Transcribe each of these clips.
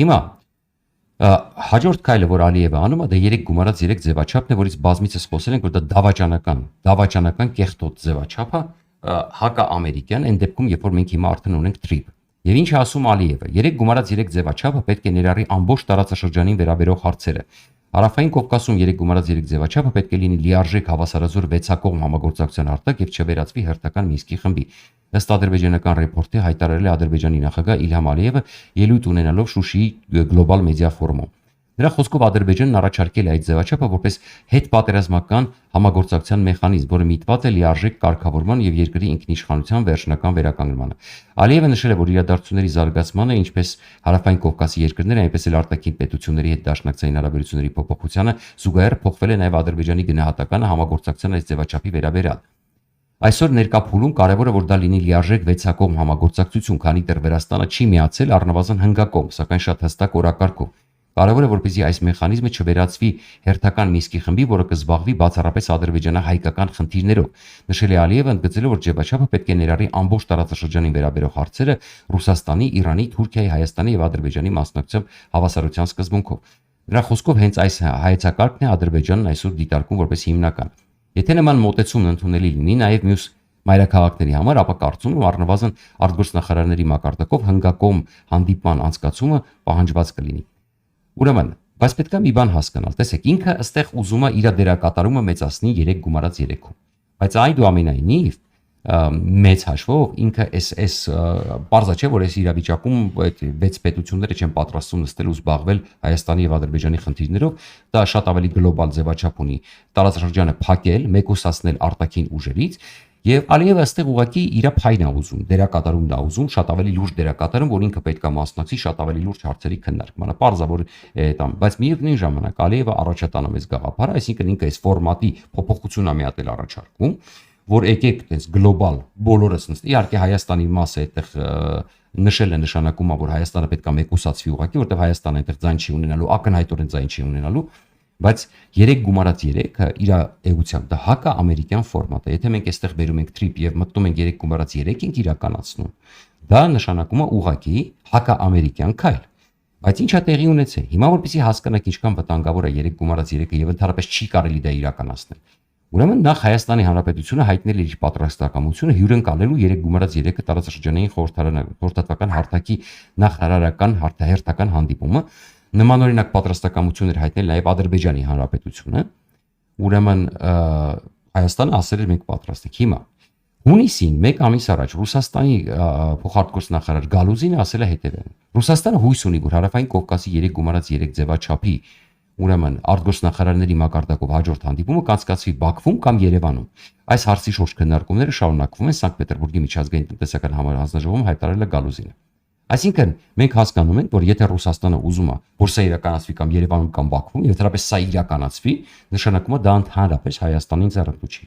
Հիմա հաջորդ քայլը, որ Ալիևը անում է, դա 3 գումարած 3 ձևաչափն է, որից բազմիցս խոսել ենք, որ դա դավաճանական կեղտոտ ձևաչափ է, հակաամերիկյան, այն դեպքում, երբ որ մենք հիմա արդեն ունենք TRIP։ Եվ ինչ է ասում Ալիևը, 3 գումարած 3 ձևաչափը պետք է ներառի ամբողջ տարածաշրջանին վերաբերող հարցերը։ Հարավային Կովկասում 3 գումարած 3 ձևաչափը պետք է լինի լիարժեք հավասարազոր 6-կողմ համագործակցության արտակ եւ չվերածվի հերթական Մինսկի խմբի։ Ըստ ադրբեջանական ռեպորտի հայտարարել է Ադրբեջանի նախագահ Իլհամ Ալիևը ելույթ ունենալով Շուշիի գլոբալ մեդիա ֆորումում։ Նրա խոսքով Ադրբեջանն առաջարկել է այդ ձևաչափը որպես հետպատերազմական համագործակցության մեխանիզմ, որը միտված է լիարժեք կարգավորման եւ երկրի ինքնիշխանության վերջնական վերականգնմանը։ Ալիևը նշել է, որ իրադարձությունների զարգացմանը, ինչպես Հարավային Կովկասի երկրները, այնպես էլ արտաքին պետությունների հետ դաշնակցային հարաբերությունների փոփոխությանը զուգահեռ փոխվել է նաեւ Ադրբեջանի գնահատականը համագործակցության այս ձևաչափի վերաբերյալ։ Այսօր ներկա փուլում կարևոր է, որ դա լինի լիարժեք 6-կողմ համագործակցություն, քանի դեռ Վրաստանը չի միացել առնվազն հնգակողմ, սակայն շատ հստակ օրակարգով։ Կարևոր է, որպեսզի այս մեխանիզմը չվերածվի հերթական Մինսկի խմբի, որը կզբաղվի բացառապես ադրբեջանահայկական խնդիրներով։ Նշել է Ալիևը, ընդգծելով, որ ձևաչափը պետք է ներառի ամբողջ տարածաշրջանին վերաբերող հարցերը Ռուսաստանի, Իրանի, Թուրքիայի, Հայաստանի եւ Ադրբեջանի մասնակցությամբ հավասարության սկզբունքով։ Նրա խոսքով հենց այս հայեցակարգն է Ադրբեջանն այսօր դիտարկում որպես հիմնական։ Եթե նման մոտեցումն ընդունելի լինի նաև մյուս մայրաքաղաքների համար, ապա կարծում եմ առնվազն արտգործնախարարների մակարդակով հնգակողմ հանդիպման անցկացումը պահանջված կլինի։ Ուրեմն, բայց պետք է մի բան հասկանալ, տեսեք, ինքը ըստեղ ուզում է իր դերակատարումը մեծացնի 3 գումարած 3-ում։ Բայց այնուամենայնիվ մեծ հաշվով ինքը այս բարձա չէ, որ այս իրավիճակում այդ 6 պետությունները չեն պատրաստվում նստել ու զբաղվել Հայաստանի եւ Ադրբեջանի խնդիրներով, դա շատ ավելի գլոբալ ձևաչափ ունի, տարածաշրջանը փակել, մեկուսացնել արտաքին ուժերից եւ Ալիևը այստեղ ուղղակի իր փայն է ուզում, դերակատարումն է ուզում, շատ ավելի լուրջ դերակատարում, որ ինքը պետք է մասնակցի շատ ավելի լուրջ հարցերի քննարկմանը։ Պարզա որ տամ, բայց միևնույն ժամանակ Ալիևը առաջատանում այս գաղափարը, այսինքն ինքը այս ֆորմատի փոփոխություն է մի հատ էլ առաջարկում, որ եկեք այդպես գլոբալ բոլորս նստի, իհարկե Հայաստանի մասը այդտեղ նշել է նշանակում, որ Հայաստանը պետք է մեկուսացվի ուղղակի, որտեղ Հայաստանը այդտեղ ձայն չի ունենալու, ակնհայտորեն ձայն չի ունենալու, բայց 3 գումարած 3-ը իր էությամբ դա հակաամերիկյան ֆորմատ է։ Եթե մենք այստեղ բերում ենք TRIP եւ մտնում ենք 3 գումարած 3 ենք իրականացնում, դա նշանակում է ուղղակի հակաամերիկյան քայլ։ Բայց ինչա տեղի ունեցել։ Հիմա որպեսզի հասկանաք ինչքան վտանգավոր է 3 գումարած 3-ը եւ ընդհանրապես չի կարելի դա իրականացնել։ Ուրեմն նախ Հայաստանի Հանրապետությունը հայտնել իր պատրաստակամությունը հյուրընկալելու 3 գումարած 3-ը տարածաշրջանային խորհրդատվական հարթակի նախարարական հերթական հանդիպումը, նմանօրինակ պատրաստակամություն էր հայտնել նաև Ադրբեջանի Հանրապետությունը։ Ուրեմն Հայաստանը ասել էր մենք պատրաստ ենք։ Հիմա հունիսին 1 ամիս առաջ Ռուսաստանի փոխարտգործնախարար Գալուզինը ասել է հետևյալը. Ռուսաստանը հույս ունի, որ Հարավային Կովկասի 3 գումարած 3 ձևաչափի ուրեմն արտգործնախարարների մակարդակով հաջորդ հանդիպումը կանցկացվի Բաքվում կամ Երևանում։ Այս հարցի շուրջ քննարկումները շարունակվում են Սանկտ Պետերբուրգի միջազգային տնտեսական համազանժողովում հայտարարել է Գալուզինը։ Այսինքն մենք հասկանում ենք, որ եթե Ռուսաստանը ուզում է, որ սա իրականացվի կամ Երևանում կամ Բաքվում, եւ դրապես սա իրականացվի, նշանակում է դա ընդհանրապես Հայաստանին ձեռնտու չի։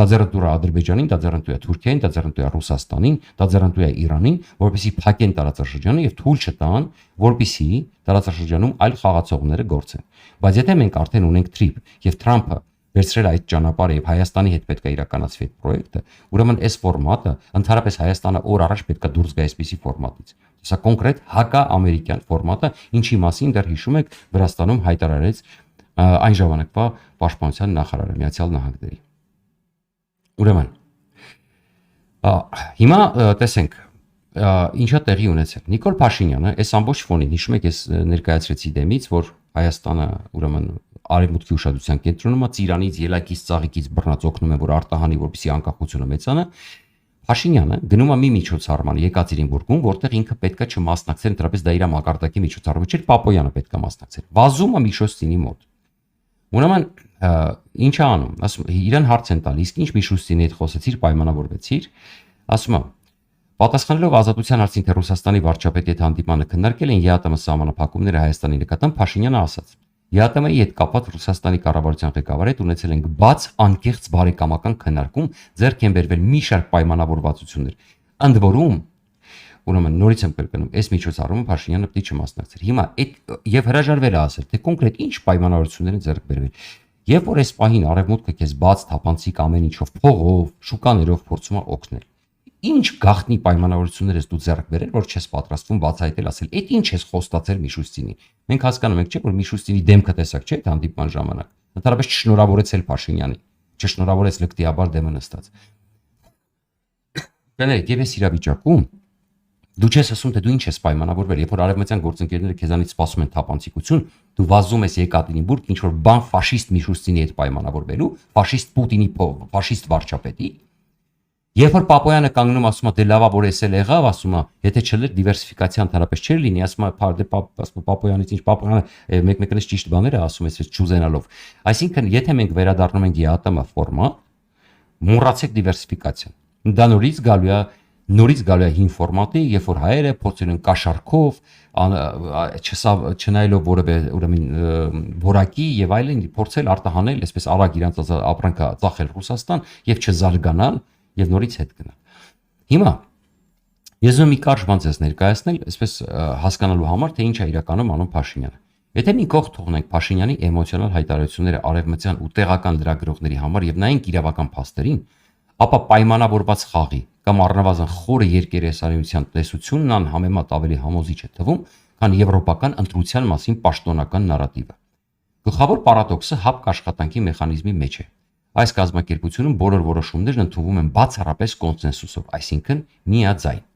Դա ձեռնտու է Ադրբեջանին, դա ձեռնտու է Թուրքիային, դա ձեռնտու է Ռուսաստանին, դա ձեռնտու է Իրանին, որպեսզի փակեն տարածաշրջանը եւ թույլ չտան, որպեսզի տարածաշրջանում այլ խաղացողները գործեն։ Բայց եթե մենք արդեն ունենք TRIP եւ Թրամփը վերցրել այդ ճանապարհը եւ Հայաստանի հետ պետք է իրականացվի այդ պրոյեկտը, ուրեմն այս ֆորմատը ընդհանրապես Հայաստանը օր առաջ պետք է դուրս գա այսպիսի ֆորմատից։ Սա կոնկրետ հակաամերիկյան ֆորմատ է, ինչի մասին դեռ հիշում եք Վրաստանում հայտարարեց այն ժամանակվա պաշտպանության նախարարը Միացյալ Նահանգների։ Ուրեմն հիմա տեսենք ինչա տեղի ունեցել։ Նիկոլ Փաշինյանը այս ամբողջ ֆոնին հիշում եք, ես ներկայացրեցի դեմից, որ Հայաստանը ուրեմն արևմուտքի ուշադրության կենտրոնում է, Ծիրանից, Ելակից, Ծաղիկից բռնած օգնում է, որ արտահանի, որպեսզի անկախությունը մեծանա։ Փաշինյանը գնում է մի միջոցառման Եկատերինբուրգում, որտեղ ինքը պետքա չմասնակցեր, ընդհանրապես դա իր մակարդակի միջոցառումը չէր, Պապոյանը պետքա մասնակցեր։ Վազում է Միշոստինի մոտ։ Ուրեմն ինչ է անում, ասում իրեն հարց են տալիս, ինչ Միշոստինի հետ խոսեցիր, պայմանավորվեցիր, ասում է պատասխանելով ազատության հարցին, թե Ռուսաստանի վարչապետի հետ հանդիպանը քննարկել են ԵԱՏՄ սահմանափակումները Հայաստանի նկատմամբ, Փաշինյանը ասաց. ԵԱՏՄ-ի հետ կապված Ռուսաստանի կառավարության ղեկավարի հետ ունեցել ենք բաց անկեղծ բարեկամական քննարկում, ձեռք են բերվել մի շարք պայմանավորվածություններ։ Ընդ որում, ուրեմն նորից եմ կրկնում, այս միջոցառումը Փաշինյանը պետք է չմասնակցեր։ Հիմա այդ եւ հրաժարվել է ասել, թե կոնկրետ ինչ պայմանավորվածություններ են ձեռք բերվել։ Երբ որ այս պահին արևմուտքը քեզ բաց թափանցիկ ամեն ինչով, փողով, շուկաներով փորձում է օգնել։ ինչ գաղտնի պայմանավորություններ ես դու ձեռք բերել, որ չես պատրաստվում բացահայտել, ասել, «Էդ ինչ ես խոստացել Միշուստինին»։ Մենք հասկանում ենք, չէ՞, որ Միշուստինի դեմքը տեսակ չէ այդ հանդիպման ժամանակ։ Ընդհանրապես չշնորհավորեցել Փաշինյանին, չշնորհավորեց լկտիաբար դեմը նստած։ Կներեք, եւ այս իրավիճակում դու չես ասում, թե դու ինչ ես պայմանավորվել, երբ որ արևմտյան գործընկերները քեզանից սպասում են թափանցիկություն, դու վազում ես Եկատերինբուրգ ինչ որ բան ֆաշիստ Միշուստինի հետ պայմանավորվելու, ֆաշիստ Պուտինի, ֆաշիստ վարչապետի։ Երբ որ Պապոյանը կանգնում ասում է, դե լավա որ էս էլ եղավ, ասում է, եթե չլեր դիվերսիֆիկացիա ընդհանրապես չէր լինի, ասում է, Պապոյանից ինչ Պապոյանը մեկ-մեկնես ճիշտ բաներ է ասում, այսպես չուզենալով։ Այսինքն, եթե մենք վերադառնում ենք ԵԱՏՄ ֆորմատ, մոռացեք դիվերսիֆիկացիան։ Դա նորից գալու է հին ֆորմատի, երբ որ հայերը փորձել են կաշառքով, չնայելով որևէ ուրեմն որակի եւ այլն, փորձել արտահանել, այսպես արագ իրանց ապրանքը ծախել Ռուսաստան եւ չզարգանալ եւ նորից հետ գնալ։ Հիմա ես մի կարճ բան ես ներկայացնել, այսպես հասկանալու համար, թե ինչ է իրականում անում Փաշինյանը։ Եթե մի կողմ թողնենք Փաշինյանի էմոցիոնալ հայտարարությունները արևմտյան ու տեղական լրագրողների համար եւ նայենք իրավական փաստերին, ապա պայմանավորված խաղի կամ առնվազն խորը երկերեսարիության տեսությունն անհամեմատ ավելի համոզիչ է թվում, քան եվրոպական ընտրության մասին պաշտոնական նարատիվը։ Գլխավոր պարադոքսը հապկ աշխատանքի մեխանիզմի մեջ է։ Այս կազմակերպությունում բոլոր որոշումներն ընդունվում են բացառապես կոնսենսուսով, այսինքն միաձայն։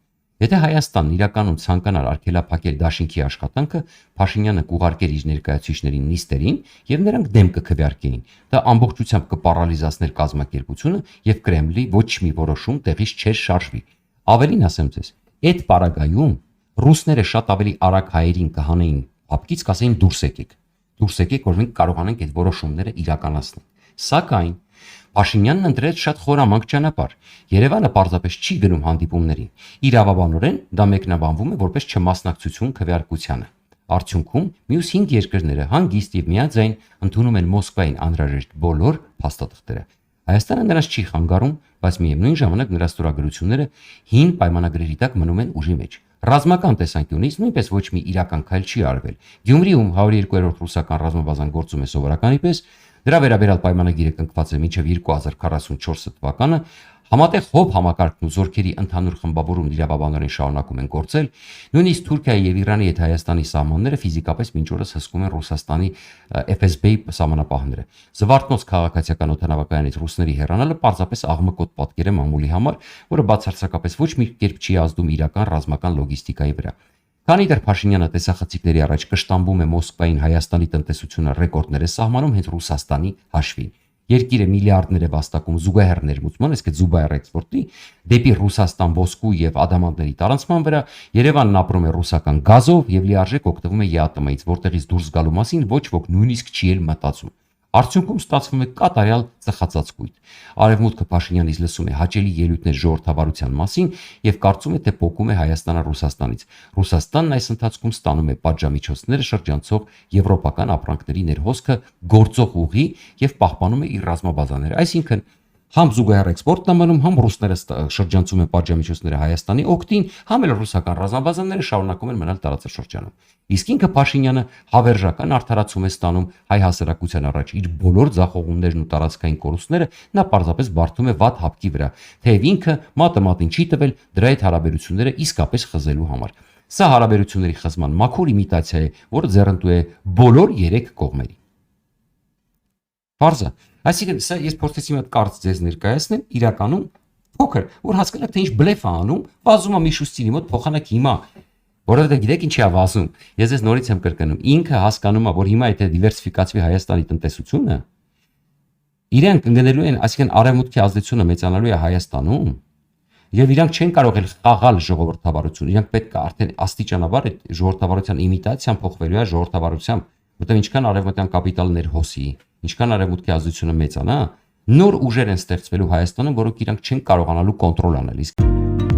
Եթե Հայաստանն իրականում ցանկանար արգելափակել Դաշինքի աշխատանքը, Փաշինյանը կուղարկեր իր ներկայացուցիչներին նիստերին եւ նրանք դեմ կքվեարկեին։ Դա ամբողջությամբ կպարալիզացներ կազմակերպությունը եւ Կրեմլի ոչ մի որոշում տեղից չէր շարժվի։ Ավելին ասեմ ձեզ, այդ պարագայում ռուսները շատ ավելի արագ հայերին կհանեին ապկից, կասեին դուրս եկեք, որ մենք կարողանանք այդ որոշումները իրականացնել։ Սակայն Փաշինյանն ընտրեց շատ խորամանկ ճանապարհ։ Երևանը պարզապես չի գնում հանդիպումներին։ Իրավաբանորեն դա մեկնաբանվում է որպես չմասնակցություն քվեարկությանը։ Արդյունքում մյուս 5 երկրները հանգիստ եւ միաձայն ընդունում են Մոսկվային անհրաժեշտ բոլոր փաստաթղթերը։ Հայաստանը նրանց չի խանգարում, բայց միևնույն ժամանակ նրա ստորագրությունները հին պայմանագրերի տակ մնում են ուժի մեջ։ Ռազմական տեսանկյունից նույնպես ոչ մի իրական քայլ չի արվել։ Գյումրիում 102-րդ ռուսական ռազմաբազան գործում է սովորականի պես, դրա վերաբերյալ պայմանագիրը կնքված է մինչև 2044 թվականը, համատեղ հոբ համակարգն ու զորքերի ընդհանուր խմբավորում իրավաբանորեն շարունակում են գործել, նույնիսկ Թուրքիայի եւ Իրանի հետ Հայաստանի սահմանները ֆիզիկապես մինչ օրս հսկում են Ռուսաստանի FSB-ի սահմանապահները։ Զվարթնոց քաղաքացիական օդանավակայանից ռուսների հեռանալը պարզապես աղմկոտ պատկեր է մամուլի համար, որը բացարձակապես ոչ մի կերպ չի ազդում իրական ռազմական լոգիստիկայի վրա։ Քանի դեռ Փաշինյանը տեսախցիկների առաջ կշտամբում է Մոսկվային Հայաստանի տնտեսությունը ռեկորդներ է սահմանում հենց Ռուսաստանի հաշվին։ Երկիրը միլիարդներ է վաստակում զուգահեռ ներմուծման, այսինքն զուգահեռ էքսպորտի դեպի Ռուսաստան ոսկու եւ ադամանդների տարանցման վրա, Երևանն ապրում է ռուսական գազով եւ լիարժեք օգտվում է ԵԱՏՄ-ից, որտեղից դուրս գալու մասին ոչ ոք նույնիսկ չի էլ մտածում։ Արդյունքում ստացվում է կատարյալ ծխածածկույտ։ Արևմուտքը Փաշինյանից լսում է հաճելի ելույթներ ժողովրդավարության մասին եւ կարծում է, թե պոկում է Հայաստանը Ռուսաստանից։ Ռուսաստանն այս ընթացքում ստանում է պատժամիջոցները շրջանցող եվրոպական ապրանքների ներհոսքը գործող ուղի եւ պահպանում է իր ռազմաբազաները։ Այսինքն համ զուգահեռ էքսպորտն է մնում, համ ռուսները շրջանցում են պատժամիջոցները Հայաստանի օգտին, համ էլ ռուսական ռազմաբազաները շարունակում են մնալ տարածաշրջանում։ Իսկ ինքը Փաշինյանը հավերժական արդարացում է ստանում հայ հասարակության առաջ իր բոլոր ձախողումներն ու տարածքային կորուստները, նա պարզապես բարդում է վատ հապկի վրա, թեև ինքը մատը մատին չի տվել դրա այդ հարաբերությունները իսկապես խզելու համար։ Սա հարաբերությունների խզման մաքուր իմիտացիա է, որը ձեռնտու է բոլոր 3 կողմերի։ Պարզը, այսինքն սա ես փորձեցի մոտ կարծ ձեզ ներկայացնել, իրականում փոքր, որ հասկանաք թե ինչ բլեֆ է անում, վազում է Միշուստինի մոտ փոխանակ հիմա, որովհետեւ գիտեք ինչի է վազում։ Ես ես նորից եմ կրկնում, ինքը հասկանում է, որ հիմա եթե դիվերսիֆիկացվի Հայաստանի տնտեսությունը, իրենք ընկնելու են, այսինքն արևմուտքի ազդեցությունը մեծանալու է Հայաստանում, եւ իրանք չեն կարող էլ խաղալ ժողովրդավարություն, իրանք պետք է արդեն աստիճանաբար այդ ժողովրդավարության իմիտացիան փոխվելու է ժողովրդավարությամբ, որտեղ ինչքան արևմտյան կապիտալներ հոսի, ինչքան արևմուտքի ազդեցությունը մեծանա, նոր ուժեր են ստեղծվելու Հայաստանում, որոնք իրանք չեն կարողանալու կոնտրոլ անել։ Իսկ